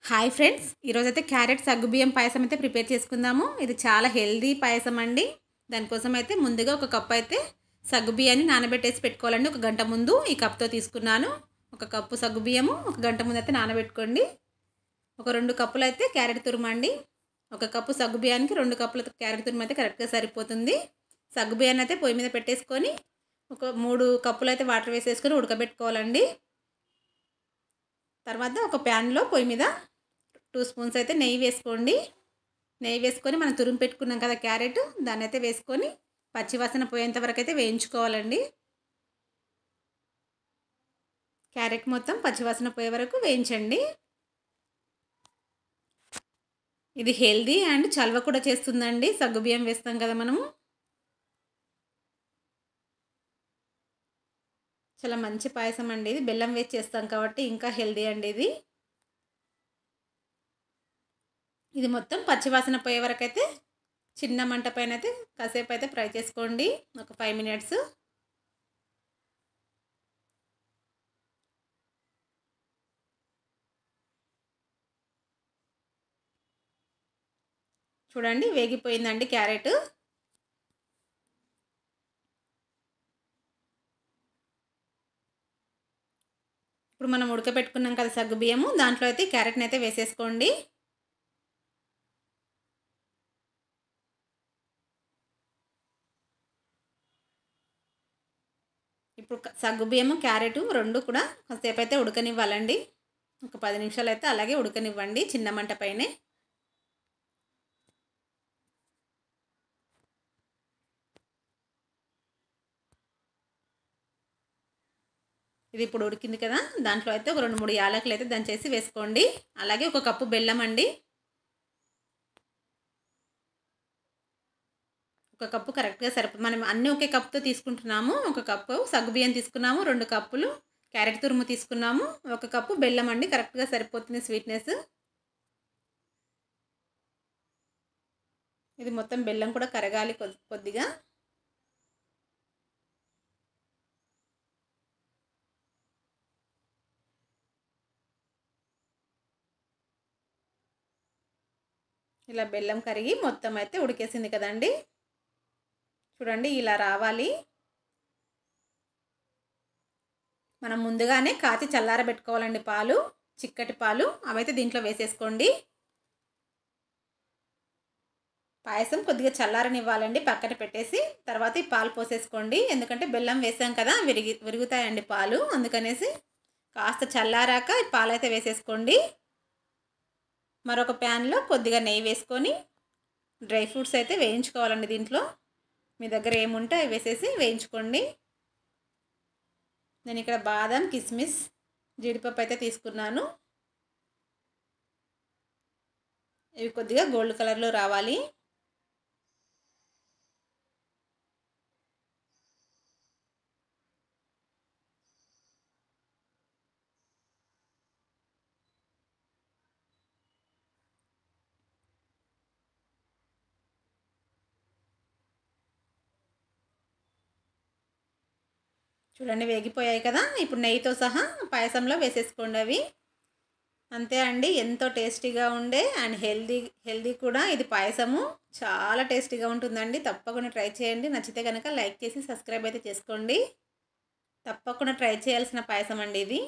Hi friends, ఈరోజైతే carrot సగ్గుబియ్యం పాయసం అయితే ప్రిపేర్ చేసుకుందాము. ఇది చాలా హెల్దీ పాయసం అండి. దానికోసం అయితే ముందుగా ఒక కప్ అయితే సగ్గుబియ్యాన్ని నానబెట్టేసి పెట్టుకోవాలండి. ఒక గంట ముందు ఈ కప్తో తీసుకున్నాను. ఒక కప్పు సగ్గుబియ్యము ఒక గంట ముందు అయితే నానబెట్టుకోండి. ఒక 2 కప్పులు అయితే క్యారెట్ తురుమండి. ఒక కప్పు సగ్గుబియ్యానికి 2 కప్పుల క్యారెట్ తురుము అయితే కరెక్ట్గా సరిపోతుంది. సగ్గుబియ్యాన్ని అయితే పొయ్యి మీద పెట్టేసుకొని ఒక 3 కప్పులు అయితే వాటర్ వేసేసుకొని ఉడకబెట్టుకోవాలండి. తర్వాత ఒక ప్యాన్లో పొయ్యి మీద 2 స్పూన్స్ అయితే నెయ్యి వేసుకోండి. నెయ్యి వేసుకొని మనం తురుము పెట్టుకున్నాం కదా క్యారెట్, దాన్ని అయితే వేసుకొని పచ్చివాసన పోయేంత వరకు అయితే వేయించుకోవాలండి. క్యారెట్ మొత్తం పచ్చివాసన పోయే వరకు వేయించండి. ఇది హెల్దీ అండ్ చలవ కూడా చేస్తుందండి. సగ్గుబియ్యం వేస్తాం కదా మనము. చాలా మంచి పాయసం అండి ఇది. బెల్లం వేసి చేస్తాం కాబట్టి ఇంకా హెల్దీ అండి ఇది. ఇది మొత్తం పచ్చివాసన పోయే వరకు అయితే చిన్న మంట పైన అయితే కాసేపు అయితే ఫ్రై చేసుకోండి, ఒక 5 మినిట్స్. చూడండి వేగిపోయిందండి క్యారెట్. ఇప్పుడు మనం ఉడకబెట్టుకున్నాం కదా సగ్గుబియ్యము, దాంట్లో అయితే క్యారెట్ని అయితే వేసేసుకోండి. ఇప్పుడు సగ్గుబియ్యము క్యారెట్ 2 కూడా కాసేపు అయితే ఉడకనివ్వాలండి. ఒక 10 నిమిషాలు అయితే అలాగే ఉడకనివ్వండి చిన్న మంట పైనే. ఇది ఇప్పుడు ఉడికింది కదా, దాంట్లో అయితే ఒక 2-3 యాలకులు అయితే దంచేసి వేసుకోండి. అలాగే ఒక కప్పు బెల్లం అండి. ఒక కప్పు కరెక్ట్గా సరిపోతుంది. మనం అన్నీ ఒకే కప్తో తీసుకుంటున్నాము. ఒక కప్పు సగ్గుబియ్యం తీసుకున్నాము, 2 కప్పులు క్యారెట్ తురుము తీసుకున్నాము, ఒక కప్పు బెల్లం అండి. కరెక్ట్గా సరిపోతుంది స్వీట్నెస్. ఇది మొత్తం బెల్లం కూడా కరగాలి కొద్దిగా. ఇలా బెల్లం కరిగి మొత్తం అయితే ఉడికేసింది కదండి. చూడండి ఇలా రావాలి. మనం ముందుగానే కాచి చల్లారబెట్టుకోవాలండి పాలు, చిక్కటి పాలు. అవైతే దీంట్లో వేసేసుకోండి. పాయసం కొద్దిగా చల్లారనివ్వాలండి, పక్కన పెట్టేసి తర్వాత ఈ పాలు పోసేసుకోండి. ఎందుకంటే బెల్లం వేసాం కదా, విరుగుతాయండి పాలు. అందుకనేసి కాస్త చల్లారాక ఈ పాలైతే వేసేసుకోండి. మరొక ప్యాన్లో కొద్దిగా నెయ్యి వేసుకొని డ్రై ఫ్రూట్స్ అయితే వేయించుకోవాలండి. దీంట్లో మీ దగ్గర ఏముంటే అవి వేసేసి వేయించుకోండి. నేను ఇక్కడ బాదం, కిస్మిస్, జీడిపప్పు అయితే తీసుకున్నాను. ఇవి కొద్దిగా గోల్డ్ కలర్లో రావాలి. చూడండి వేగిపోయాయి కదా. ఇప్పుడు నెయ్యితో సహా పాయసంలో వేసేసుకోండి అవి. అంతే అండి, ఎంతో టేస్టీగా ఉండే అండ్ హెల్దీ కూడా ఇది పాయసము. చాలా టేస్టీగా ఉంటుందండి. తప్పకుండా ట్రై చేయండి. నచ్చితే కనుక లైక్ చేసి సబ్స్క్రైబ్ అయితే చేసుకోండి. తప్పకుండా ట్రై చేయాల్సిన పాయసం అండి ఇది.